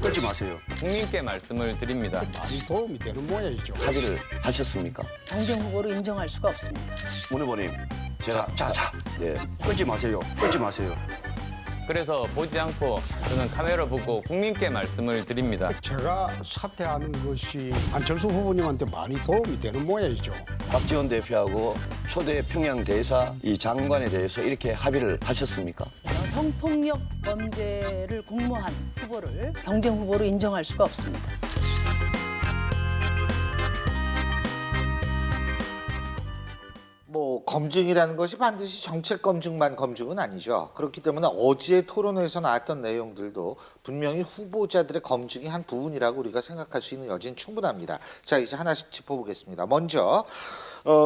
끊지 마세요. 국민께 말씀을 드립니다. 많이 도움이 되는 모양이죠. 합의를 하셨습니까? 경쟁 후보로 인정할 수가 없습니다. 문 후보님, 제가 네, 끊지 마세요. 끊지 마세요. 그래서 보지 않고 저는 카메라 보고 국민께 말씀을 드립니다. 제가 사퇴하는 것이 안철수 후보님한테 많이 도움이 되는 모양이죠. 박지원 대표하고 초대 평양 대사 이 장관에 대해서 이렇게 합의를 하셨습니까? 성폭력 범죄를 공모한 후보를 경쟁 후보로 인정할 수가 없습니다. 뭐 검증이라는 것이 반드시 정책 검증만 검증은 아니죠. 그렇기 때문에 어제 토론회에서 나왔던 내용들도 분명히 후보자들의 검증이 한 부분이라고 우리가 생각할 수 있는 여지는 충분합니다. 자, 이제 하나씩 짚어보겠습니다. 먼저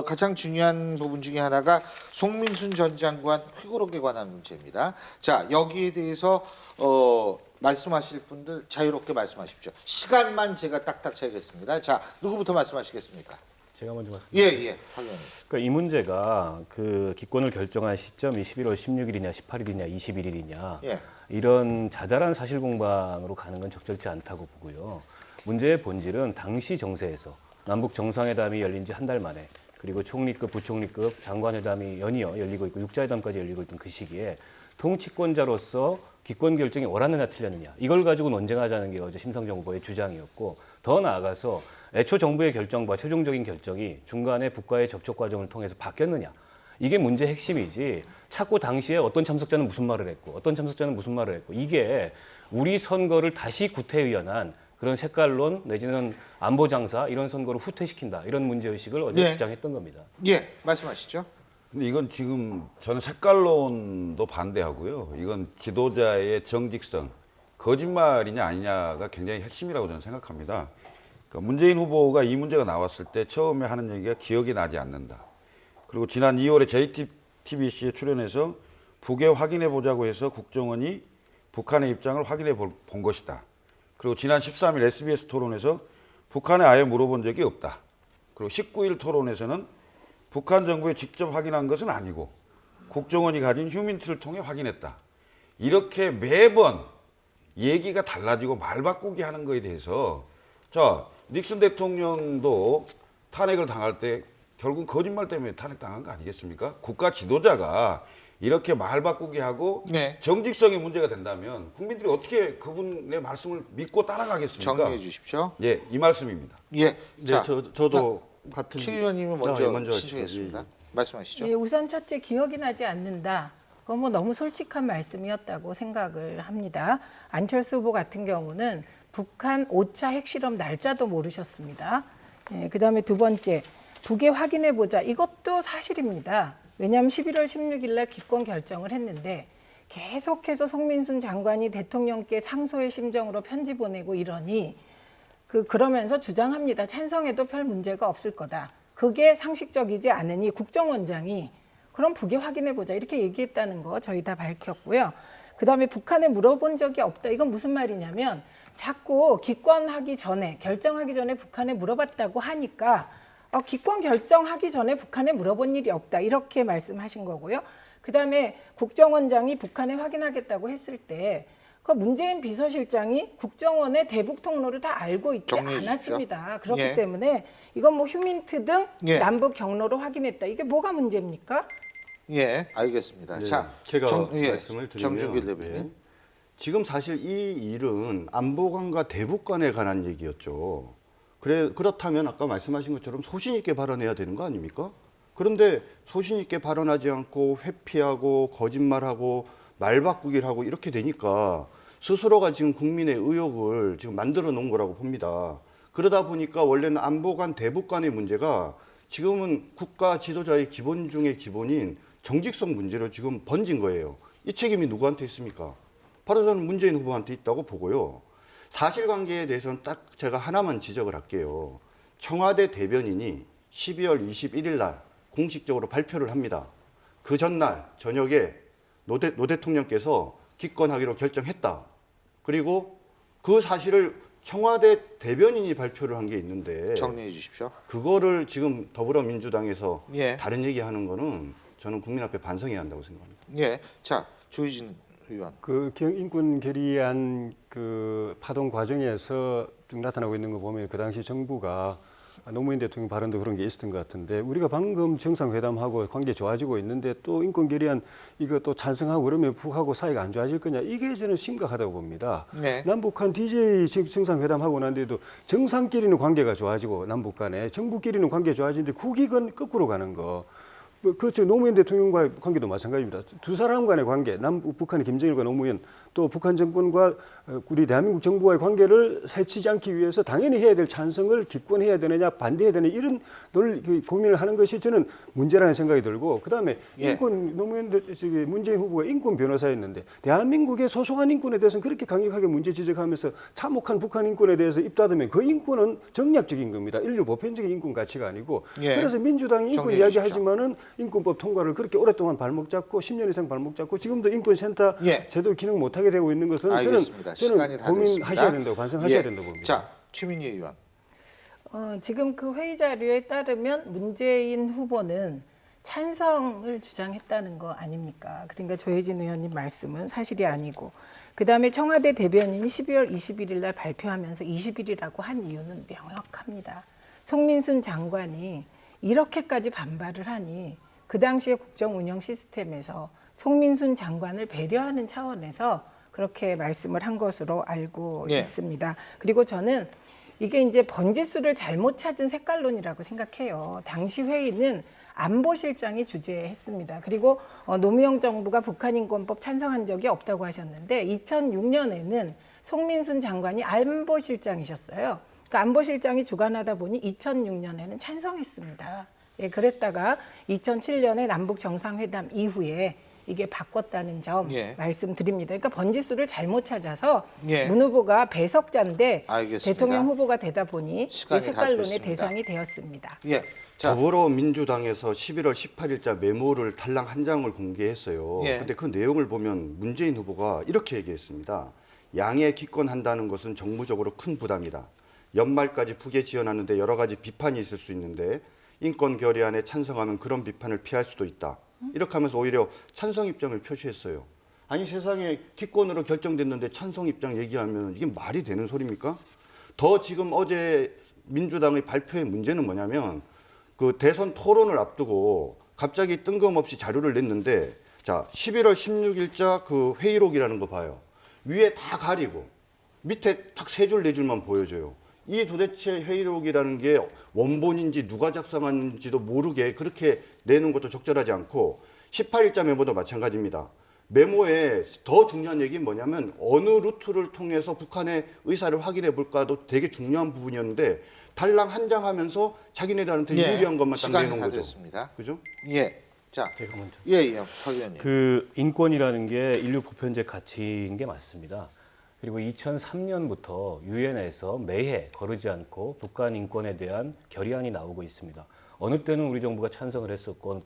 가장 중요한 부분 중에 하나가 송민순 전 장관 회고록에 관한 문제입니다. 자, 여기에 대해서 말씀하실 분들 자유롭게 말씀하십시오. 시간만 제가 딱딱 재겠습니다. 자, 누구부터 말씀하시겠습니까? 제가 먼저 말씀드릴게요. 예, 박 의원님. 그러니까 이 문제가 그 기권을 결정한 시점이 11월 16일이냐, 18일이냐, 21일이냐 예. 이런 자잘한 사실 공방으로 가는 건 적절치 않다고 보고요. 문제의 본질은 당시 정세에서 남북 정상회담이 열린 지 한 달 만에 그리고 총리급, 부총리급 장관회담이 연이어 열리고 있고 육자회담까지 열리고 있던 그 시기에 통치권자로서 기권 결정이 옳았느냐 틀렸느냐 이걸 가지고 논쟁하자는 게 어제 심상정 후보의 주장이었고 더 나아가서 애초 정부의 결정과 최종적인 결정이 중간에 북과의 접촉 과정을 통해서 바뀌었느냐 이게 문제의 핵심이지 자꾸 당시에 어떤 참석자는 무슨 말을 했고 어떤 참석자는 무슨 말을 했고 이게 우리 선거를 다시 구태의연한 그런 색깔론 내지는 안보 장사 이런 선거를 후퇴시킨다 이런 문제의식을 어제 네. 주장했던 겁니다. 예, 말씀하시죠. 근데 이건 지금 저는 색깔론도 반대하고요. 이건 지도자의 정직성, 거짓말이냐 아니냐가 굉장히 핵심이라고 저는 생각합니다. 그러니까 문재인 후보가 이 문제가 나왔을 때 처음에 하는 얘기가 기억이 나지 않는다. 그리고 지난 2월에 JTBC에 출연해서 북에 확인해 보자고 해서 국정원이 북한의 입장을 확인해 본 것이다. 그리고 지난 13일 SBS 토론에서 북한에 아예 물어본 적이 없다. 그리고 19일 토론에서는 북한 정부에 직접 확인한 것은 아니고 국정원이 가진 휴민트를 통해 확인했다. 이렇게 매번 얘기가 달라지고 말 바꾸기 하는 거에 대해서 자, 닉슨 대통령도 탄핵을 당할 때 결국 거짓말 때문에 탄핵당한 거 아니겠습니까? 국가 지도자가 이렇게 말 바꾸기 하고 네. 정직성이 문제가 된다면 국민들이 어떻게 그분의 말씀을 믿고 따라가겠습니까? 정리해 주십시오. 예, 이 말씀입니다. 예, 네, 저도 같은 최 의원님은 먼저 신청했습니다. 하시죠. 말씀하시죠. 예, 우선 첫째 기억이 나지 않는다. 그건 뭐 너무 솔직한 말씀이었다고 생각을 합니다. 안철수 후보 같은 경우는 북한 5차 핵실험 날짜도 모르셨습니다. 예, 그다음에 두 번째 북에 확인해 보자. 이것도 사실입니다. 왜냐하면 11월 16일 날 기권 결정을 했는데 계속해서 송민순 장관이 대통령께 상소의 심정으로 편지 보내고 이러니 그러면서 주장합니다. 찬성해도 별 문제가 없을 거다. 그게 상식적이지 않으니 국정원장이 그럼 북에 확인해 보자 이렇게 얘기했다는 거 저희 다 밝혔고요. 그다음에 북한에 물어본 적이 없다. 이건 무슨 말이냐면 자꾸 기권하기 전에 결정하기 전에 북한에 물어봤다고 하니까 기권 결정하기 전에 북한에 물어본 일이 없다. 이렇게 말씀하신 거고요. 그다음에 국정원장이 북한에 확인하겠다고 했을 때 그 문재인 비서실장이 국정원의 대북 통로를 다 알고 있지 않았습니다. 그렇기 예. 때문에 이건 뭐 휴민트 등 예. 남북 경로로 확인했다. 이게 뭐가 문제입니까? 예, 알겠습니다. 네, 자, 제가 말씀을 드리면 정준길 대변인. 예. 지금 사실 이 일은 안보관과 대북관에 관한 얘기였죠. 그렇다면 아까 말씀하신 것처럼 소신 있게 발언해야 되는 거 아닙니까? 그런데 소신 있게 발언하지 않고 회피하고 거짓말하고 말 바꾸기를 하고 이렇게 되니까 스스로가 지금 국민의 의혹을 지금 만들어 놓은 거라고 봅니다. 그러다 보니까 원래는 안보관, 대북관의 문제가 지금은 국가 지도자의 기본 중에 기본인 정직성 문제로 지금 번진 거예요. 이 책임이 누구한테 있습니까? 바로 저는 문재인 후보한테 있다고 보고요. 사실관계에 대해서는 딱 제가 하나만 지적을 할게요. 청와대 대변인이 12월 21일 날 공식적으로 발표를 합니다. 그 전날 저녁에 노 대통령께서 기권하기로 결정했다. 그리고 그 사실을 청와대 대변인이 발표를 한 게 있는데 정리해 주십시오. 그거를 지금 더불어민주당에서 예. 다른 얘기하는 거는 저는 국민 앞에 반성해야 한다고 생각합니다. 예, 자 조희진 의원. 인권 결의안 그 파동 과정에서 쭉 나타나고 있는 거 보면 그 당시 정부가 노무현 대통령 발언도 그런 게 있었던 것 같은데 우리가 방금 정상회담하고 관계 좋아지고 있는데 또 인권 결의안 이거 또 찬성하고 그러면 북하고 사이가 안 좋아질 거냐 이게 저는 심각하다고 봅니다. 네. 남북한 DJ 정상회담하고 난 뒤에도 정상끼리는 관계가 좋아지고 남북 간에 정부끼리는 관계 좋아지는데 국익은 거꾸로 가는 거. 그렇죠. 노무현 대통령과의 관계도 마찬가지입니다. 두 사람 간의 관계, 북한의 김정일과 노무현, 또 북한 정권과 우리 대한민국 정부와의 관계를 해치지 않기 위해서 당연히 해야 될 찬성을 기권해야 되느냐, 반대해야 되느냐 이런 고민을 하는 것이 저는 문제라는 생각이 들고 그다음에 예. 문재인 후보가 인권 변호사였는데 대한민국의 소소한 인권에 대해서는 그렇게 강력하게 문제 지적하면서 참혹한 북한 인권에 대해서 입다듬으면 그 인권은 정략적인 겁니다. 인류 보편적인 인권 가치가 아니고 예. 그래서 민주당이 인권 정리해 이야기하지만은 인권법 통과를 그렇게 오랫동안 발목 잡고 10년 이상 발목 잡고 지금도 인권센터 예. 제대로 기능 못하게 되고 있는 것은 알겠습니다. 시간이 다 됐습니다. 고민하셔야 된다고 반성하셔야 예. 된다고 봅니다. 자, 최민희 의원. 지금 그 회의 자료에 따르면 문재인 후보는 찬성을 주장했다는 거 아닙니까? 그러니까 조혜진 의원님 말씀은 사실이 아니고 그다음에 청와대 대변인이 12월 21일 날 발표하면서 20일이라고 한 이유는 명확합니다. 송민순 장관이 이렇게까지 반발을 하니 그 당시의 국정 운영 시스템에서 송민순 장관을 배려하는 차원에서 그렇게 말씀을 한 것으로 알고 예. 있습니다. 그리고 저는 이게 이제 번지수를 잘못 찾은 색깔론이라고 생각해요. 당시 회의는 안보실장이 주재했습니다. 그리고 노무현 정부가 북한인권법 찬성한 적이 없다고 하셨는데 2006년에는 송민순 장관이 안보실장이셨어요. 그러니까 안보실장이 주관하다 보니 2006년에는 찬성했습니다. 예, 그랬다가 2007년에 남북 정상회담 이후에 이게 바꿨다는 점 예. 말씀드립니다. 그러니까 번지수를 잘못 찾아서 예. 문 후보가 배석자인데 알겠습니다. 대통령 후보가 되다 보니 이 시간이 다 색깔론의 됐습니다. 대상이 되었습니다. 예. 자, 더불어민주당에서 11월 18일자 메모를 달랑 한 장을 공개했어요. 예. 근데 그 내용을 보면 문재인 후보가 이렇게 얘기했습니다. 양해 기권한다는 것은 정무적으로 큰 부담이다. 연말까지 북에 지원하는데 여러 가지 비판이 있을 수 있는데 인권 결의안에 찬성하면 그런 비판을 피할 수도 있다. 이렇게 하면서 오히려 찬성 입장을 표시했어요. 아니 세상에 기권으로 결정됐는데 찬성 입장 얘기하면 이게 말이 되는 소리입니까? 더 지금 어제 민주당의 발표의 문제는 뭐냐면 그 대선 토론을 앞두고 갑자기 뜬금없이 자료를 냈는데 자 11월 16일자 그 회의록이라는 거 봐요. 위에 다 가리고 밑에 딱 세 줄 네 줄만 보여줘요. 이 도대체 회의록이라는 게 원본인지 누가 작성한지도 모르게 그렇게 내는 것도 적절하지 않고 18일자 메모도 마찬가지입니다. 메모에 더 중요한 얘기는 뭐냐면 어느 루트를 통해서 북한의 의사를 확인해 볼까도 되게 중요한 부분이었는데 달랑 한 장 하면서 자기네들한테 예. 유리한 것만 딱 시간이 내놓은 다 거죠. 됐습니다. 그죠? 예. 자, 제가 먼저. 예, 박 의원님. 그 인권이라는 게 인류 보편적 가치인 게 맞습니다. 그리고 2003년부터 유엔에서 매해 거르지 않고 북한 인권에 대한 결의안이 나오고 있습니다. 어느 때는 우리 정부가 찬성을 했었고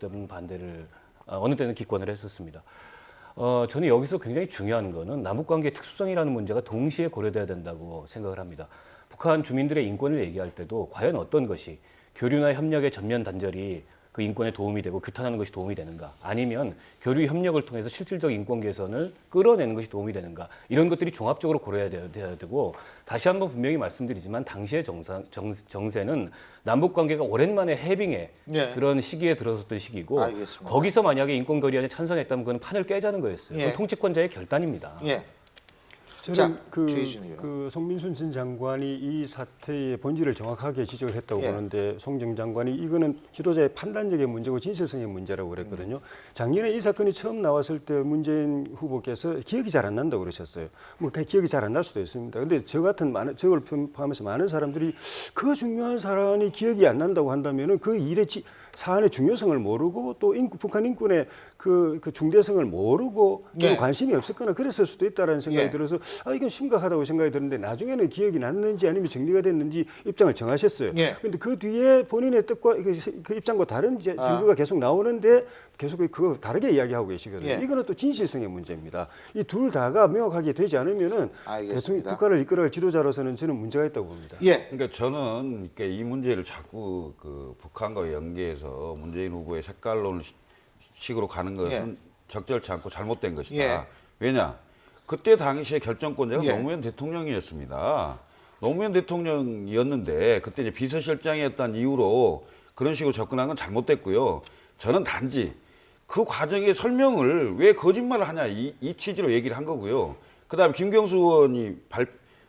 어느 때는 기권을 했었습니다. 저는 여기서 굉장히 중요한 거는 남북관계의 특수성이라는 문제가 동시에 고려돼야 된다고 생각을 합니다. 북한 주민들의 인권을 얘기할 때도 과연 어떤 것이 교류나 협력의 전면 단절이 그 인권에 도움이 되고 규탄하는 것이 도움이 되는가 아니면 교류 협력을 통해서 실질적 인권 개선을 끌어내는 것이 도움이 되는가 이런 것들이 종합적으로 고려해야 돼야 되고 다시 한번 분명히 말씀드리지만 당시의 정세는 남북 관계가 오랜만에 해빙의 예. 그런 시기에 들어섰던 시기고 알겠습니다. 거기서 만약에 인권 결의안에 찬성했다면 그건 판을 깨자는 거였어요. 예. 그건 통치권자의 결단입니다. 예. 저는 자, 조희진 의원. 그 송민순 전 장관이 이 사태의 본질을 정확하게 지적을 했다고 예. 보는데 송 전 장관이 이거는 지도자의 판단력의 문제고 진실성의 문제라고 그랬거든요. 작년에 이 사건이 처음 나왔을 때 문재인 후보께서 기억이 잘 안 난다고 그러셨어요. 뭐 기억이 잘 안 날 수도 있습니다. 근데 저 같은 저걸 포함해서 많은 사람들이 그 중요한 사안이 기억이 안 난다고 한다면은 그 일의 사안의 중요성을 모르고 또 북한 인권의 그 중대성을 모르고 또 예. 관심이 없었거나 그랬을 수도 있다라는 생각이 예. 들어서 이건 심각하다고 생각이 드는데 나중에는 기억이 났는지 아니면 정리가 됐는지 입장을 정하셨어요. 예. 그런데 그 뒤에 본인의 뜻과 그 입장과 다른 증거가 계속 나오는데 계속 그거 다르게 이야기하고 계시거든요. 예. 이거는 또 진실성의 문제입니다. 이 둘 다가 명확하게 되지 않으면은 알겠습니다. 대통령 국가를 이끌어갈 지도자로서는 저는 문제가 있다고 봅니다. 예. 그러니까 저는 이 문제를 자꾸 그 북한과 연계해서 문재인 후보의 색깔론 식으로 가는 것은 적절치 않고 잘못된 것이다. 예. 왜냐? 그때 당시에 결정권자가 예. 노무현 대통령이었습니다. 노무현 대통령이었는데 그때 이제 비서실장이었던 이유로 그런 식으로 접근한 건 잘못됐고요. 저는 단지 그 과정의 설명을 왜 거짓말을 하냐 이 취지로 얘기를 한 거고요. 그다음에 김경수 의원이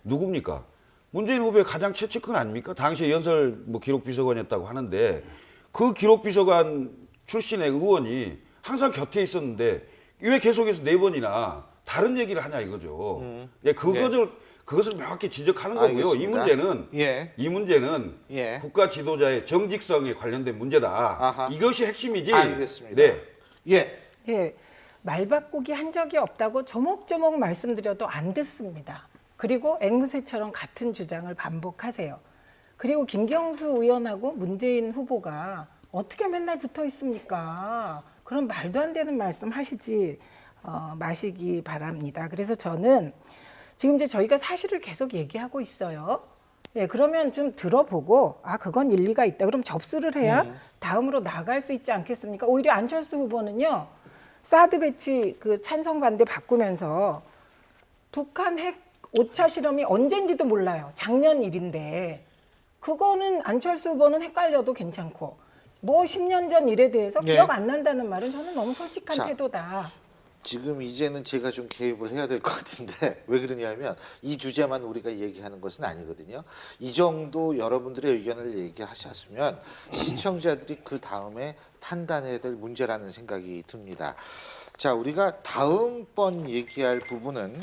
누굽니까? 문재인 후보의 가장 최측근 아닙니까? 당시에 연설 기록 비서관이었다고 하는데 그 기록 비서관 출신의 의원이 항상 곁에 있었는데 왜 계속해서 4번이나 다른 얘기를 하냐 이거죠. 예, 그것을 명확히 지적하는 거고요. 알겠습니다. 이 문제는 예. 국가 지도자의 정직성에 관련된 문제다. 아하. 이것이 핵심이지. 알겠습니다. 네. 예. 예, 말 바꾸기 한 적이 없다고 조목조목 말씀드려도 안 듣습니다. 그리고 앵무새처럼 같은 주장을 반복하세요. 그리고 김경수 의원하고 문재인 후보가 어떻게 맨날 붙어 있습니까? 그런 말도 안 되는 말씀 하시지 마시기 바랍니다. 그래서 저는 지금 이제 저희가 사실을 계속 얘기하고 있어요. 예, 그러면 좀 들어보고 그건 일리가 있다. 그럼 접수를 해야 다음으로 나갈 수 있지 않겠습니까? 오히려 안철수 후보는요. 사드 배치 그 찬성 반대 바꾸면서 북한 핵 5차 실험이 언젠지도 몰라요. 작년 일인데 그거는 안철수 후보는 헷갈려도 괜찮고 10년 전 일에 대해서 예. 기억 안 난다는 말은 저는 너무 솔직한 자, 태도다. 지금 이제는 제가 좀 개입을 해야 될 것 같은데 왜 그러냐면 이 주제만 우리가 얘기하는 것은 아니거든요. 이 정도 여러분들의 의견을 얘기하셨으면 시청자들이 그 다음에 판단해야 될 문제라는 생각이 듭니다. 자, 우리가 다음번 얘기할 부분은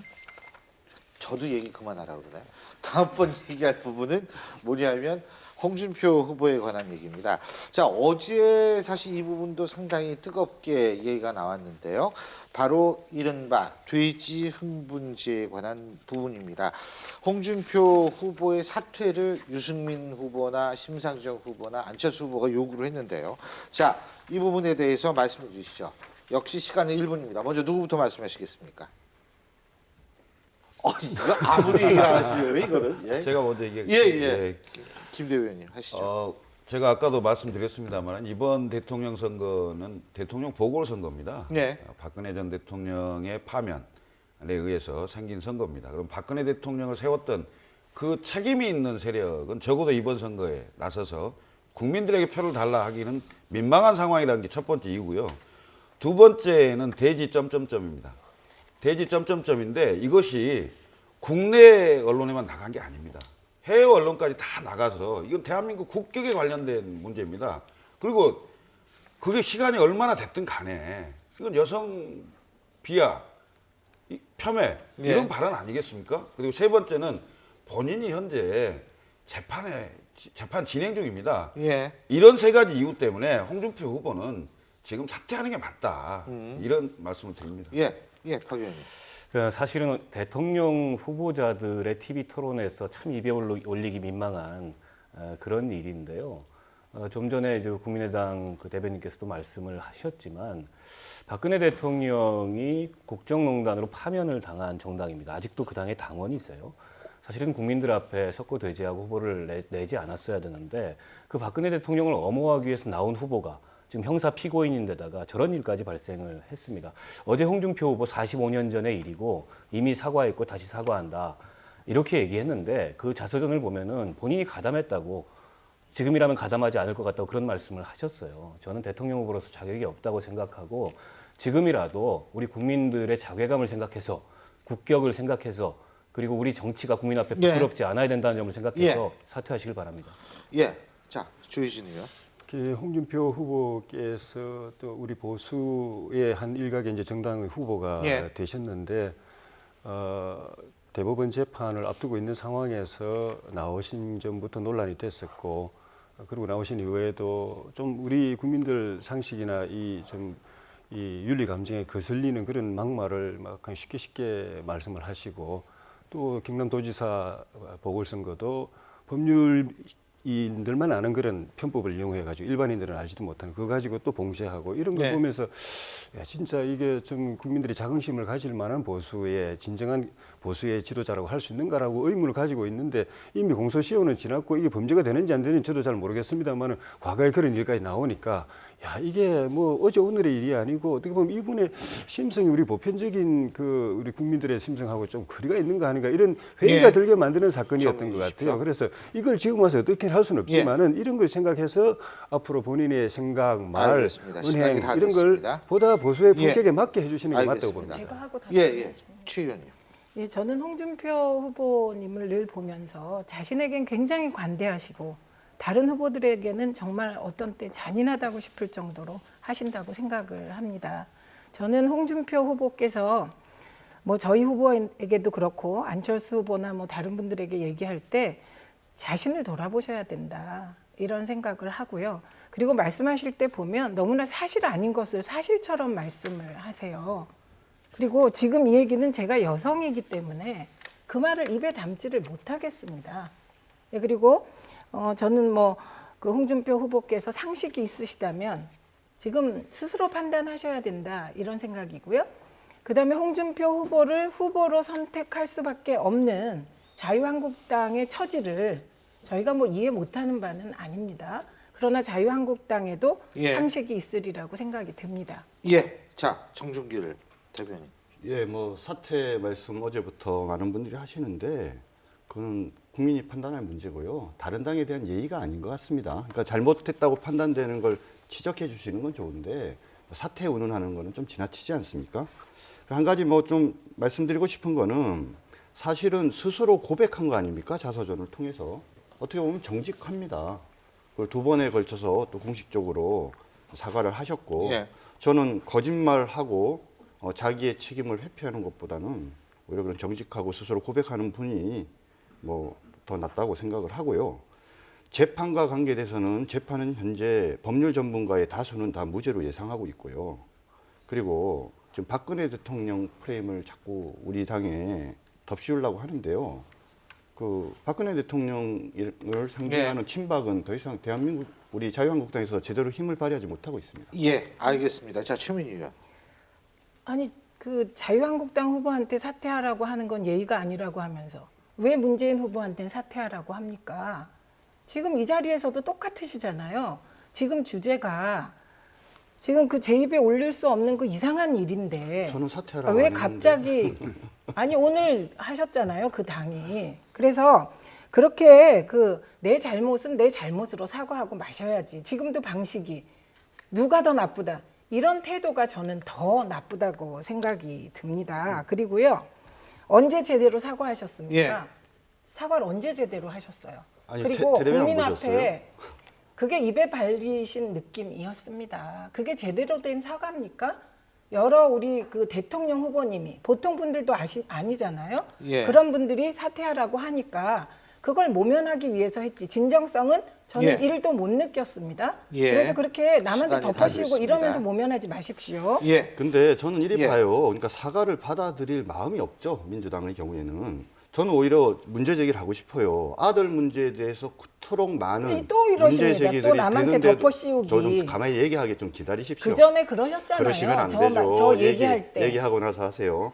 저도 얘기 그만하라고 그러나요? 다음번 얘기할 부분은 뭐냐면 홍준표 후보에 관한 얘기입니다. 자, 어제 사실 이 부분도 상당히 뜨겁게 얘기가 나왔는데요. 바로 이른바 돼지 흥분제에 관한 부분입니다. 홍준표 후보의 사퇴를 유승민 후보나 심상정 후보나 안철수 후보가 요구를 했는데요. 자, 이 부분에 대해서 말씀해 주시죠. 역시 시간은 1분입니다. 먼저 누구부터 말씀하시겠습니까? 이거 아무리 얘기를 하시면 이거는. 예. 제가 먼저 얘기하겠습니다. 예. 김 대변인 하시죠. 제가 아까도 말씀드렸습니다만 이번 대통령 선거는 대통령 보궐선거입니다. 네. 박근혜 전 대통령의 파면에 의해서 생긴 선거입니다. 그럼 박근혜 대통령을 세웠던 그 책임이 있는 세력은 적어도 이번 선거에 나서서 국민들에게 표를 달라 하기는 민망한 상황이라는 게 첫 번째 이유고요. 두 번째는 대지 점점점입니다. 대지 점점점인데 이것이 국내 언론에만 나간 게 아닙니다. 해외 언론까지 다 나가서 이건 대한민국 국격에 관련된 문제입니다. 그리고 그게 시간이 얼마나 됐든 간에 이건 여성 비하, 폄훼 이런 발언 아니겠습니까? 그리고 세 번째는 본인이 현재 재판 진행 중입니다. 예. 이런 세 가지 이유 때문에 홍준표 후보는 지금 사퇴하는 게 맞다. 이런 말씀을 드립니다. 예, 박 의원님. 사실은 대통령 후보자들의 TV 토론에서 참 입에 올리기 민망한 그런 일인데요. 좀 전에 이제 국민의당 그 대변인께서도 말씀을 하셨지만 박근혜 대통령이 국정농단으로 파면을 당한 정당입니다. 아직도 그 당에 당원이 있어요. 사실은 국민들 앞에 석고대죄하고 후보를 내지 않았어야 되는데 그 박근혜 대통령을 엄호하기 위해서 나온 후보가 지금 형사 피고인인데다가 저런 일까지 발생을 했습니다. 어제 홍준표 후보 45년 전의 일이고 이미 사과했고 다시 사과한다. 이렇게 얘기했는데 그 자서전을 보면은 본인이 가담했다고 지금이라면 가담하지 않을 것 같다고 그런 말씀을 하셨어요. 저는 대통령 후보로서 자격이 없다고 생각하고 지금이라도 우리 국민들의 자괴감을 생각해서 국격을 생각해서 그리고 우리 정치가 국민 앞에 부끄럽지 않아야 된다는 점을 생각해서 사퇴하시길 바랍니다. 예. 자, 조희진 의원. 홍준표 후보께서 또 우리 보수의 한 일각의 이제 정당의 후보가 되셨는데 대법원 재판을 앞두고 있는 상황에서 나오신 점부터 논란이 됐었고 그리고 나오신 이후에도 좀 우리 국민들 상식이나 이 윤리 감정에 거슬리는 그런 막말을 막 그냥 쉽게 말씀을 하시고 또 경남도지사 보궐선거도 법률인들만 아는 그런 편법을 이용해가지고 일반인들은 알지도 못하는 그거 가지고 또 봉쇄하고 이런 걸 보면서 야, 진짜 이게 좀 국민들이 자긍심을 가질 만한 보수의 진정한 보수의 지도자라고 할 수 있는가라고 의문을 가지고 있는데 이미 공소시효는 지났고 이게 범죄가 되는지 안 되는지 저도 잘 모르겠습니다만 과거에 그런 일까지 나오니까 야, 이게 뭐 어제 오늘의 일이 아니고 어떻게 보면 이분의 심성이 우리 보편적인 그 우리 국민들의 심성하고 좀 거리가 있는가 하는가 이런 회의가 예. 들게 만드는 사건이었던 정리해 것 주십시오. 같아요. 그래서 이걸 지금 와서 어떻게 할 수는 없지만은 이런 걸 생각해서 앞으로 본인의 생각, 말, 알겠습니다. 시간이 은행 다 이런 걸 됐습니다. 보다 보수의 예. 품격에 맞게 해주시는 게 맞다고 알겠습니다. 봅니다. 제가 하고 예, 예. 최 의원님. 예, 저는 홍준표 후보님을 늘 보면서 자신에겐 굉장히 관대하시고 다른 후보들에게는 정말 어떤 때 잔인하다고 싶을 정도로 하신다고 생각을 합니다. 저는 홍준표 후보께서 뭐 저희 후보에게도 그렇고 안철수 후보나 뭐 다른 분들에게 얘기할 때 자신을 돌아보셔야 된다 이런 생각을 하고요. 그리고 말씀하실 때 보면 너무나 사실 아닌 것을 사실처럼 말씀을 하세요. 그리고 지금 이 얘기는 제가 여성이기 때문에 그 말을 입에 담지를 못하겠습니다. 예, 그리고 저는 뭐 그 홍준표 후보께서 상식이 있으시다면 지금 스스로 판단하셔야 된다 이런 생각이고요. 그다음에 홍준표 후보를 후보로 선택할 수밖에 없는 자유한국당의 처지를 저희가 뭐 이해 못하는 바는 아닙니다. 그러나 자유한국당에도 예. 상식이 있으리라고 생각이 듭니다. 예. 자, 정준길 대변인. 예, 뭐 사퇴 말씀 어제부터 많은 분들이 하시는데 그건 국민이 판단할 문제고요. 다른 당에 대한 예의가 아닌 것 같습니다. 그러니까 잘못했다고 판단되는 걸 지적해 주시는 건 좋은데 사퇴 운운하는 거는 좀 지나치지 않습니까? 한 가지 뭐 좀 말씀드리고 싶은 거는 사실은 스스로 고백한 거 아닙니까? 자서전을 통해서. 어떻게 보면 정직합니다. 그걸 2번에 걸쳐서 또 공식적으로 사과를 하셨고 예. 저는 거짓말하고 자기의 책임을 회피하는 것보다는 오히려 그런 정직하고 스스로 고백하는 분이 뭐 더 낫다고 생각을 하고요. 재판과 관계돼서는 재판은 현재 법률 전문가의 다수는 다 무죄로 예상하고 있고요. 그리고 지금 박근혜 대통령 프레임을 자꾸 우리 당에 덮씌우려고 하는데요. 그 박근혜 대통령을 상징하는 친박은 더 이상 대한민국 우리 자유한국당에서 제대로 힘을 발휘하지 못하고 있습니다. 예, 알겠습니다. 자, 최민희 의원. 아니 그 자유한국당 후보한테 사퇴하라고 하는 건 예의가 아니라고 하면서 왜 문재인 후보한테는 사퇴하라고 합니까? 지금 이 자리에서도 똑같으시잖아요. 지금 주제가 지금 그 제 입에 올릴 수 없는 그 이상한 일인데 저는 사퇴하라고 왜 안 했는데. 갑자기 아니 오늘 하셨잖아요. 그 당이. 그래서 그렇게 그 내 잘못은 내 잘못으로 사과하고 마셔야지. 지금도 방식이 누가 더 나쁘다. 이런 태도가 저는 더 나쁘다고 생각이 듭니다. 그리고요. 언제 제대로 사과하셨습니까? 예. 사과를 언제 제대로 하셨어요? 아니, 그리고 텔레비전 안 국민 보셨어요? 앞에 그게 입에 발리신 느낌이었습니다. 그게 제대로 된 사과입니까? 여러 우리 그 대통령 후보님이 보통 분들도 아니잖아요. 예. 그런 분들이 사퇴하라고 하니까 그걸 모면하기 위해서 했지. 진정성은 저는 예. 1도 못 느꼈습니다. 예. 그래서 그렇게 남한테 시간이 다 덮어씌우고 됐습니다. 이러면서 모면하지 마십시오. 예. 근데 저는 이리 예. 봐요. 그러니까 사과를 받아들일 마음이 없죠. 민주당의 경우에는. 저는 오히려 문제 제기를 하고 싶어요. 아들 문제에 대해서 그토록 많은 아니, 또 이러십니다. 문제 제기들이 또 남한테 되는데도 덮어씌우기. 저 좀 가만히 얘기하게 좀 기다리십시오. 그 전에 그러셨잖아요. 그러시면 안 저 되죠. 얘기할 때. 얘기하고 나서 하세요.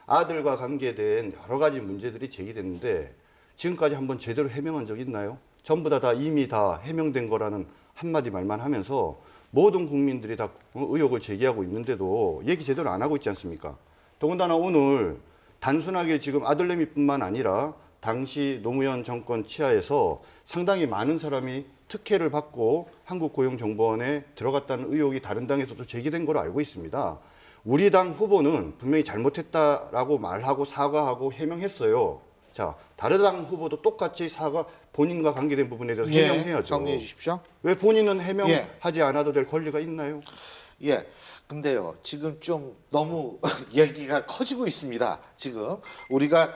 아들과 관계된 여러 가지 문제들이 제기됐는데 지금까지 한번 제대로 해명한 적 있나요? 전부 다 이미 다 해명된 거라는 한마디 말만 하면서 모든 국민들이 다 의혹을 제기하고 있는데도 얘기 제대로 안 하고 있지 않습니까? 더군다나 오늘 단순하게 지금 아들내미뿐만 아니라 당시 노무현 정권 치하에서 상당히 많은 사람이 특혜를 받고 한국고용정보원에 들어갔다는 의혹이 다른 당에서도 제기된 걸로 알고 있습니다. 우리 당 후보는 분명히 잘못했다라고 말하고 사과하고 해명했어요. 자, 다른 당 후보도 똑같이 사과 본인과 관계된 부분에 대해서 예. 해명해야죠. 정리해 주십시오. 왜 본인은 예. 해명하지 않아도 될 권리가 있나요? 예. 근데요, 지금 좀 너무 얘기가 커지고 있습니다. 지금 우리가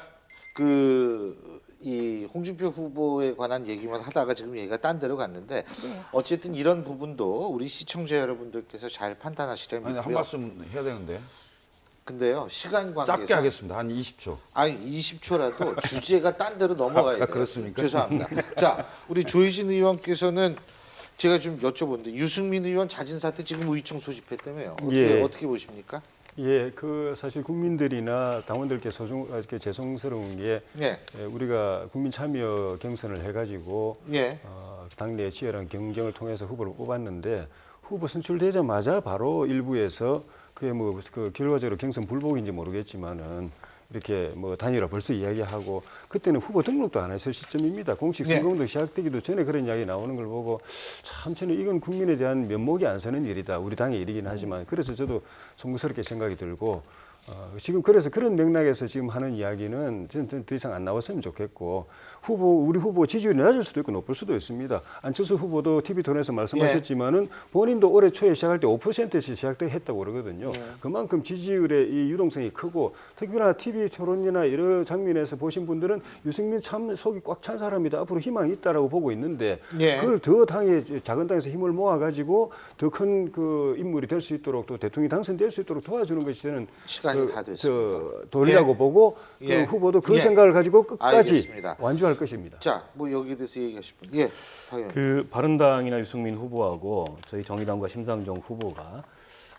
이 홍준표 후보에 관한 얘기만 하다가 지금 얘기가 딴 데로 갔는데 어쨌든 이런 부분도 우리 시청자 여러분들께서 잘 판단하시려면 아니, 한 말씀 해야 되는데. 근데요, 시간 관계에서 짧게 하겠습니다. 한 20초. 아니 20초라도 주제가 딴 데로 넘어가야 돼요. 그렇습니까? 죄송합니다. 자, 우리 조희진 의원께서는 제가 좀 여쭤보는데 유승민 의원 자진 사퇴 지금 우의총 소집했다며요. 예. 어떻게 보십니까? 예, 그 사실 국민들이나 당원들께 이렇게 죄송스러운 게 예. 우리가 국민 참여 경선을 해가지고 예. 당내 치열한 경쟁을 통해서 후보를 뽑았는데 후보 선출되자마자 바로 일부에서 그게 뭐 그 결과적으로 경선 불복인지 모르겠지만은 이렇게 뭐 단일화 벌써 이야기하고 그때는 후보 등록도 안 했을 시점입니다. 공식 네. 선거운동 시작되기도 전에 그런 이야기 나오는 걸 보고 참 저는 이건 국민에 대한 면목이 안 서는 일이다. 우리 당의 일이긴 하지만 그래서 저도 송구스럽게 생각이 들고 지금 그래서 그런 맥락에서 지금 하는 이야기는 저는 더 이상 안 나왔으면 좋겠고 우리 후보 지지율이 낮을 수도 있고 높을 수도 있습니다. 안철수 후보도 TV 토론에서 말씀하셨지만은 본인도 올해 초에 시작할 때 5%에서 시작했다고 그러거든요. 그만큼 지지율의 이 유동성이 크고 특히나 TV 토론이나 여러 장면에서 보신 분들은 유승민 참 속이 꽉 찬 사람이다. 앞으로 희망이 있다라고 보고 있는데 그걸 더 작은 당에서 힘을 모아가지고 더 큰 그 인물이 될 수 있도록 또 대통령이 당선될 수 있도록 도와주는 것이 저는 시간이 다 됐습니다. 도리라고 보고 그 후보도 그 생각을 가지고 끝까지 알겠습니다. 완주할 것입니다. 자, 뭐 여기에 대해서 얘기하실 분. 예, 당연히. 그 바른당이나 유승민 후보하고 저희 정의당과 심상정 후보가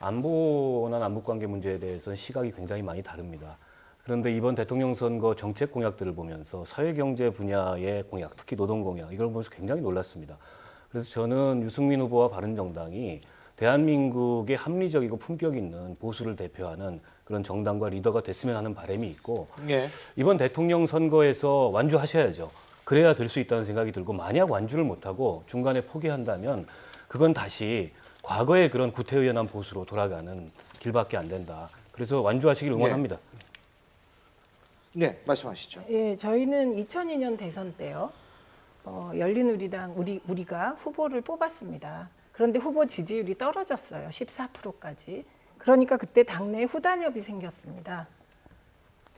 안보나 남북관계 문제에 대해서는 시각이 굉장히 많이 다릅니다. 그런데 이번 대통령 선거 정책 공약들을 보면서 사회경제 분야의 공약, 특히 노동 공약 이걸 보면서 굉장히 놀랐습니다. 그래서 저는 유승민 후보와 바른정당이 대한민국의 합리적이고 품격 있는 보수를 대표하는 그런 정당과 리더가 됐으면 하는 바람이 있고 이번 대통령 선거에서 완주하셔야죠. 그래야 될 수 있다는 생각이 들고 만약 완주를 못하고 중간에 포기한다면 그건 다시 과거의 그런 구태의연한 보수로 돌아가는 길밖에 안 된다. 그래서 완주하시길 응원합니다. 네, 말씀하시죠. 예, 저희는 2002년 대선 때요. 열린우리당 우리가 후보를 뽑았습니다. 그런데 후보 지지율이 떨어졌어요. 14%까지. 그러니까 그때 당내에 후단협이 생겼습니다.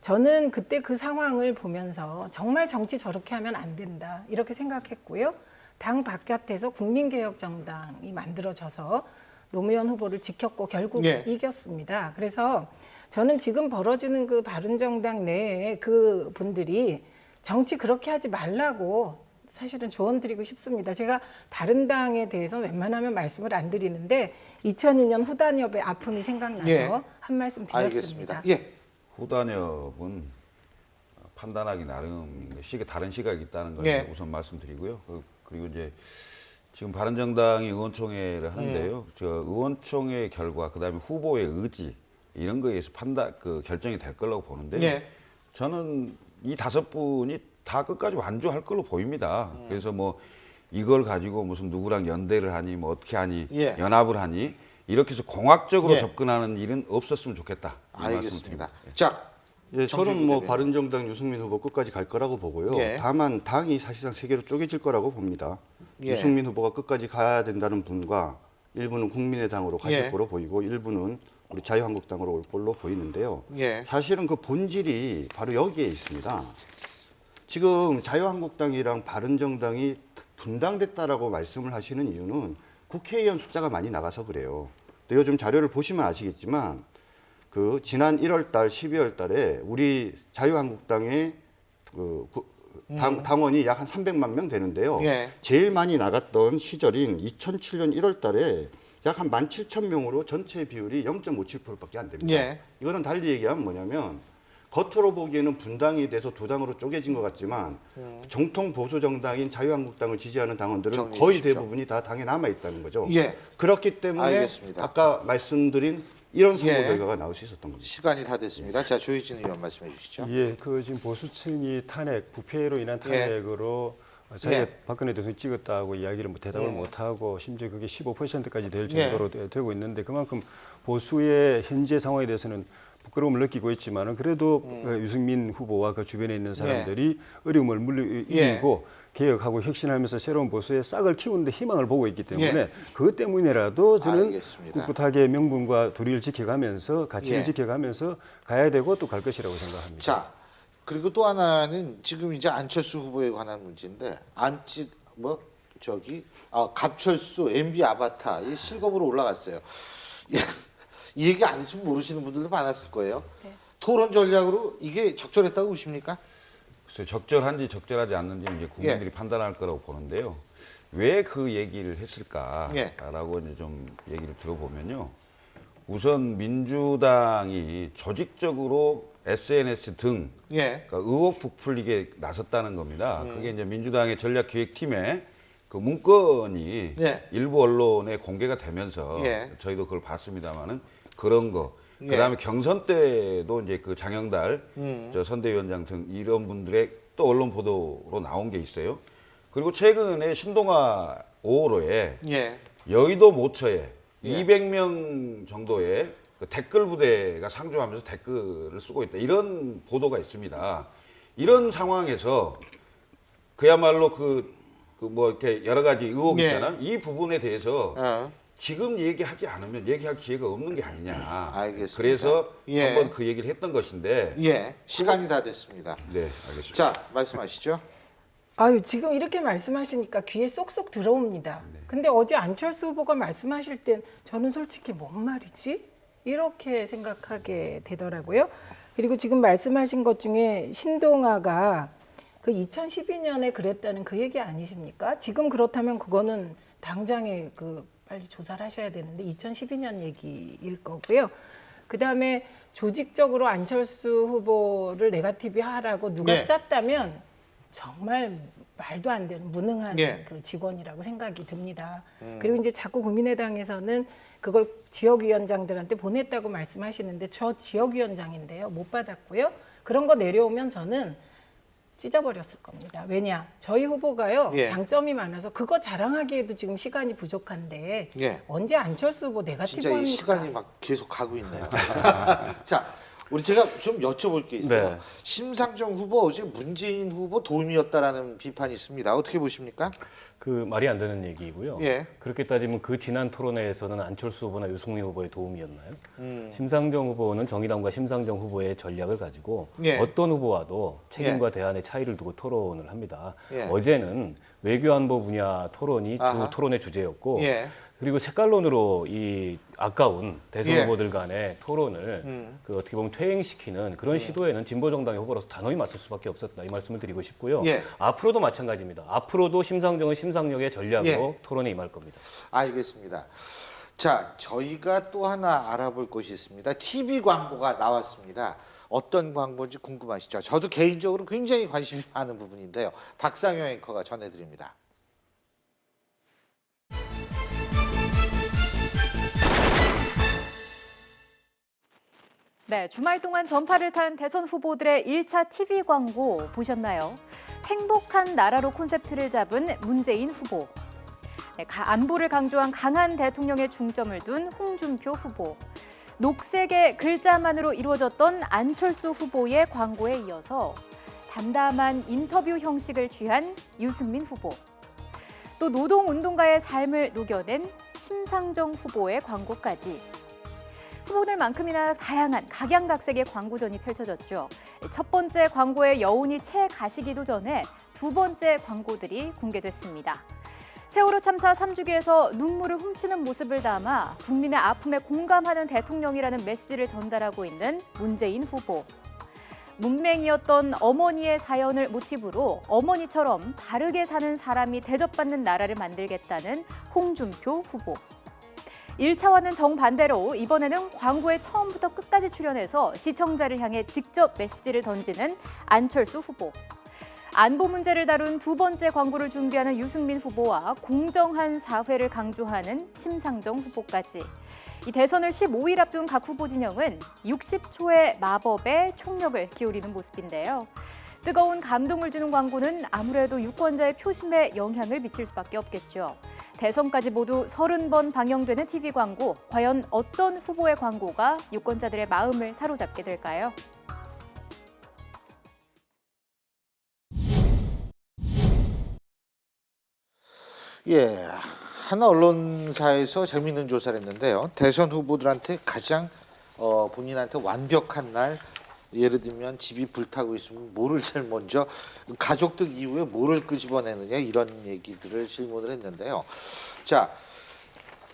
저는 그때 그 상황을 보면서 정말 정치 저렇게 하면 안 된다 이렇게 생각했고요. 당 바깥에서 국민개혁정당이 만들어져서 노무현 후보를 지켰고 결국 이겼습니다. 그래서 저는 지금 벌어지는 그 바른정당 내에 그 분들이 정치 그렇게 하지 말라고 사실은 조언 드리고 싶습니다. 제가 다른 당에 대해서 웬만하면 말씀을 안 드리는데 2002년 후단협의 아픔이 생각나서 한 말씀 드렸습니다. 알겠습니다. 예. 후단협은 판단하기 나름인 것이 다른 시각이 있다는 걸 우선 말씀드리고요. 그리고 이제 지금 바른정당이 의원총회를 하는데요. 저 의원총회 결과 그다음에 후보의 의지 이런 거에 의해서 결정이 될 거라고 보는데 저는 이 5분이 다 끝까지 완주할 걸로 보입니다. 그래서 뭐 이걸 가지고 무슨 누구랑 연대를 하니 뭐 어떻게 하니 연합을 하니 이렇게 해서 공학적으로 접근하는 일은 없었으면 좋겠다. 알겠습니다. 자, 저는 뭐 바른정당 유승민 후보 끝까지 갈 거라고 보고요. 다만 당이 사실상 3개로 쪼개질 거라고 봅니다. 유승민 후보가 끝까지 가야 된다는 분과 일부는 국민의당으로 가실 거로 보이고 일부는 우리 자유한국당으로 올 걸로 보이는데요. 사실은 그 본질이 바로 여기에 있습니다. 지금 자유한국당이랑 바른정당이 분당됐다라고 말씀을 하시는 이유는 국회의원 숫자가 많이 나가서 그래요. 근데 요즘 자료를 보시면 아시겠지만 그 지난 1월 달, 12월 달에 우리 자유한국당의 당원이 약 한 300만 명 되는데요. 제일 많이 나갔던 시절인 2007년 1월 달에 약 한 17,000명으로 전체 비율이 0.57%밖에 안 됩니다. 이거는 달리 얘기하면 뭐냐면 겉으로 보기에는 분당이 돼서 2당으로 쪼개진 것 같지만 정통 보수 정당인 자유한국당을 지지하는 당원들은 거의 대부분이 다 당에 남아 있다는 거죠. 그렇기 때문에 아까 말씀드린 이런 선거 결과가 나올 수 있었던 겁니다. 시간이 다 됐습니다. 자, 조희진 의원 말씀해 주시죠. 그 지금 보수층이 부패로 인한 탄핵으로 박근혜 대통령이 찍었다고 이야기를 대답을 못하고 심지어 그게 15%까지 될 정도로 되고 있는데 그만큼 보수의 현재 상황에 대해서는 부끄러움을 느끼고 있지만은 그래도 유승민 후보와 그 주변에 있는 사람들이 어려움을 이기고 개혁하고 혁신하면서 새로운 보수의 싹을 키우는데 희망을 보고 있기 때문에 그것 때문이라도 저는 꿋꿋하게 명분과 도리를 지켜가면서 가치를 지켜가면서 가야 되고 또 갈 것이라고 생각합니다. 자, 그리고 또 하나는 지금 이제 안철수 후보에 관한 문제인데 갑철수 MB 아바타 이 실검으로 올라갔어요. 이 얘기 안 했으면 모르시는 분들도 많았을 거예요. 토론 전략으로 이게 적절했다고 보십니까? 글쎄요, 적절한지 적절하지 않는지는 이제 국민들이 판단할 거라고 보는데요. 왜 그 얘기를 했을까라고 이제 좀 얘기를 들어보면요. 우선 민주당이 조직적으로 SNS 등 그러니까 의혹 부풀리게 나섰다는 겁니다. 그게 이제 민주당의 전략기획팀의 그 문건이 예. 일부 언론에 공개가 되면서 예. 저희도 그걸 봤습니다만은 그런 거. 예. 그다음에 경선 때도 이제 그 장영달 저 선대위원장 등 이런 분들의 또 언론 보도로 나온 게 있어요. 그리고 최근에 신동아 5호로에 예. 여의도 모처에 예. 200명 정도의 그 댓글 부대가 상주하면서 댓글을 쓰고 있다. 이런 보도가 있습니다. 이런 상황에서 그야말로 뭐 이렇게 여러 가지 의혹이 예. 있잖아요. 이 부분에 대해서 어. 지금 얘기하지 않으면 얘기할 기회가 없는 게 아니냐. 알겠습니다. 그래서 예. 한번 그 얘기를 했던 것인데. 예. 시간이 다 됐습니다. 네, 알겠습니다. 자, 말씀하시죠. 아유, 지금 이렇게 말씀하시니까 귀에 쏙쏙 들어옵니다. 근데 어제 안철수 후보가 말씀하실 땐 저는 솔직히 뭔 말이지? 이렇게 생각하게 되더라고요. 그리고 지금 말씀하신 것 중에 신동아가 그 2012년에 그랬다는 그 얘기 아니십니까? 지금 그렇다면 그거는 당장에 빨리 조사를 하셔야 되는데 2012년 얘기일 거고요. 그다음에 조직적으로 안철수 후보를 네거티브 하라고 누가 네. 짰다면 정말 말도 안 되는 무능한 예. 그 직원이라고 생각이 듭니다. 그리고 이제 자꾸 국민의당에서는 그걸 지역위원장들한테 보냈다고 말씀하시는데 저 지역위원장인데요. 못 받았고요. 그런 거 내려오면 저는 찢어버렸을 겁니다. 왜냐? 저희 후보가요. 예. 장점이 많아서 그거 자랑하기에도 지금 시간이 부족한데 예. 언제 안철수 후보 네거티브 진짜 이 합니까? 시간이 막 계속 가고 있네요. 자, 우리 제가 좀 여쭤볼 게 있어요. 네. 심상정 후보 어제 문재인 후보 도움이었다라는 비판이 있습니다. 어떻게 보십니까? 그 말이 안 되는 얘기고요. 예. 그렇게 따지면 그 지난 토론회에서는 안철수 후보나 유승민 후보의 도움이었나요? 음. 심상정 후보는 정의당과 심상정 후보의 전략을 가지고 예. 어떤 후보와도 책임과 대안의 차이를 두고 토론을 합니다. 예. 어제는 외교안보 분야 토론이 아하. 주 토론의 주제였고 예. 그리고 색깔론으로 이 아까운 대선 예. 후보들 간의 토론을 그 어떻게 보면 퇴행시키는 그런 시도에는 진보정당의 후보로서 단호히 맞설 수밖에 없었다 이 말씀을 드리고 싶고요. 예. 앞으로도 마찬가지입니다. 앞으로도 심상정은 심상정의 전략으로 예. 토론에 임할 겁니다. 알겠습니다. 자, 저희가 또 하나 알아볼 것이 있습니다. TV 광고가 나왔습니다. 어떤 광고인지 궁금하시죠? 저도 개인적으로 굉장히 관심이 많은 부분인데요. 박상영 앵커가 전해드립니다. 네, 주말 동안 전파를 탄 대선 후보들의 1차 TV 광고 보셨나요? 행복한 나라로 콘셉트를 잡은 문재인 후보. 네, 안보를 강조한 강한 대통령의 중점을 둔 홍준표 후보. 녹색의 글자만으로 이루어졌던 안철수 후보의 광고에 이어서 담담한 인터뷰 형식을 취한 유승민 후보. 또 노동운동가의 삶을 녹여낸 심상정 후보의 광고까지. 후보들만큼이나 다양한 각양각색의 광고전이 펼쳐졌죠. 첫 번째 광고의 여운이 채 가시기도 전에 두 번째 광고들이 공개됐습니다. 세월호 참사 3주기에서 눈물을 훔치는 모습을 담아 국민의 아픔에 공감하는 대통령이라는 메시지를 전달하고 있는 문재인 후보. 문맹이었던 어머니의 사연을 모티브로 어머니처럼 바르게 사는 사람이 대접받는 나라를 만들겠다는 홍준표 후보. 1차와는 정반대로 이번에는 광고에 처음부터 끝까지 출연해서 시청자를 향해 직접 메시지를 던지는 안철수 후보. 안보 문제를 다룬 두 번째 광고를 준비하는 유승민 후보와 공정한 사회를 강조하는 심상정 후보까지. 이 대선을 15일 앞둔 각 후보 진영은 60초의 마법에 총력을 기울이는 모습인데요. 뜨거운 감동을 주는 광고는 아무래도 유권자의 표심에 영향을 미칠 수밖에 없겠죠. 대선까지 모두 30번 방영되는 TV 광고, 과연 어떤 후보의 광고가 유권자들의 마음을 사로잡게 될까요? 예, 한 언론사에서 재미있는 조사를 했는데요. 대선 후보들한테 가장 본인한테 완벽한 날, 예를 들면 집이 불타고 있으면 뭐를 제일 먼저 가족들 이후에 뭐를 끄집어내느냐 이런 얘기들을 질문을 했는데요. 자,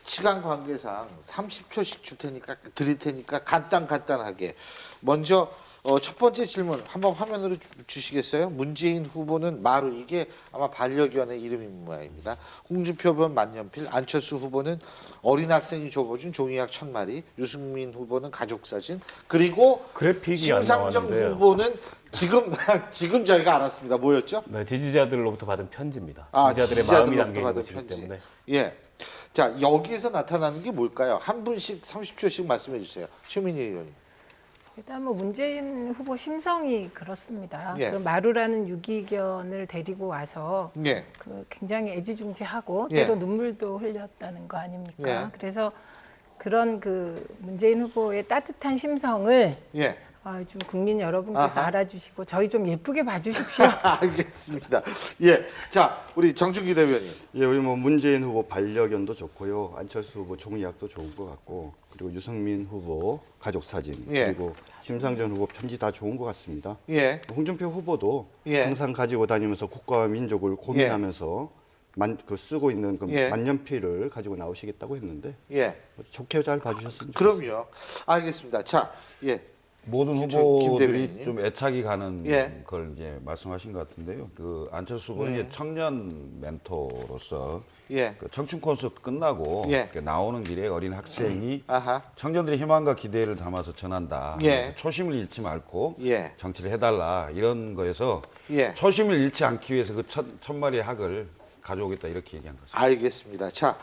시간 관계상 30초씩 드릴 테니까 간단하게 먼저 첫 번째 질문 한번 화면으로 주시겠어요? 문재인 후보는 마루, 이게 아마 반려견의 이름인 모양입니다. 홍준표 후보는 만년필, 안철수 후보는 어린 학생이 줘보준 종이약 1000마리, 유승민 후보는 가족사진, 그리고 그래픽이 안 심상정 나왔는데요. 후보는 지금 저희가 알았습니다. 뭐였죠? 네, 지지자들로부터 받은 편지입니다. 아, 지지자들의 마음이 지지자들로부터 담겨 있는 받은 것이기 편지. 때문에. 예. 자, 여기서 나타나는 게 뭘까요? 한 분씩 30초씩 말씀해 주세요. 최민희 의원님. 일단 뭐 문재인 후보 심성이 그렇습니다. 예. 그 마루라는 유기견을 데리고 와서 예. 그 굉장히 애지중지하고 예. 때로 눈물도 흘렸다는 거 아닙니까? 예. 그래서 그런 그 문재인 후보의 따뜻한 심성을 예. 좀 국민 여러분께서 아하. 알아주시고 저희 좀 예쁘게 봐주십시오. 알겠습니다. 예. 자, 우리 정준기 대변인. 예, 우리 뭐 문재인 후보 반려견도 좋고요. 안철수 후보 총리학도 좋은 것 같고, 그리고 유승민 후보 가족 사진, 예. 그리고 심상정 후보 편지 다 좋은 것 같습니다. 예. 홍준표 후보도 예. 항상 가지고 다니면서 국가와 민족을 고민하면서 쓰고 있는 그 예. 만년필을 가지고 나오시겠다고 했는데 예. 좋게 잘 봐주셨으면 좋겠습니다. 그럼요. 알겠습니다. 자, 예. 모든 김 후보들이 대변인님. 좀 애착이 가는 예. 걸 이제 말씀하신 것 같은데요. 그 안철수 후보는 네. 이제 청년 멘토로서 예. 그 청춘 콘서트 끝나고 예. 그 나오는 길에 어린 학생이 아하. 청년들의 희망과 기대를 담아서 전한다. 예. 그래서 초심을 잃지 말고 예. 정치를 해달라 이런 거에서 예. 초심을 잃지 않기 위해서 그 천 마리의 학을 가져오겠다 이렇게 얘기한 거죠. 알겠습니다. 자,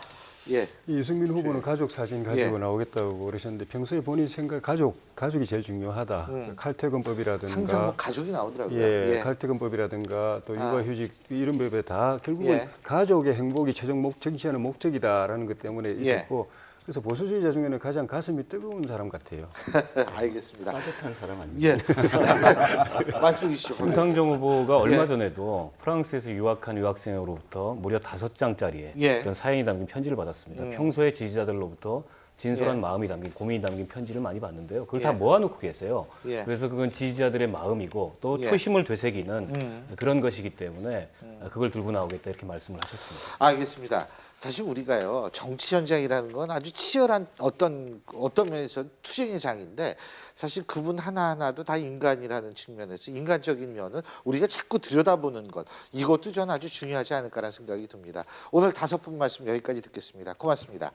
예. 이승민 후보는 가족 사진 가지고 예. 나오겠다고 그러셨는데 평소에 본인 생각 가족이 제일 중요하다. 칼퇴근법이라든가 항상 뭐 가족이 나오더라고요. 예, 칼퇴근법이라든가 또 육아휴직 이런 법에 다 결국은 예. 가족의 행복이 최종 정치하는 목적이다라는 것 때문에 예. 있었고 그래서 보수주의자 중에는 가장 가슴이 뜨거운 사람 같아요. 알겠습니다. 따뜻한 사람 아닙니까? 예. 말씀해 주시죠. 심상정 후보가 얼마 예. 전에도 프랑스에서 유학한 유학생으로부터 무려 5장짜리의 예. 그런 사연이 담긴 편지를 받았습니다. 평소에 지지자들로부터 진솔한 예. 마음이 담긴 고민이 담긴 편지를 많이 받는데요. 그걸 예. 다 모아놓고 계세요. 예. 그래서 그건 지지자들의 마음이고 또 예. 초심을 되새기는 그런 것이기 때문에 그걸 들고 나오겠다 이렇게 말씀을 하셨습니다. 알겠습니다. 사실 우리가요 정치 현장이라는 건 아주 치열한 어떤 면에서 투쟁의 장인데 사실 그분 하나하나도 다 인간이라는 측면에서 인간적인 면을 우리가 자꾸 들여다보는 것 이것도 저는 아주 중요하지 않을까라는 생각이 듭니다. 오늘 5분 말씀 여기까지 듣겠습니다. 고맙습니다.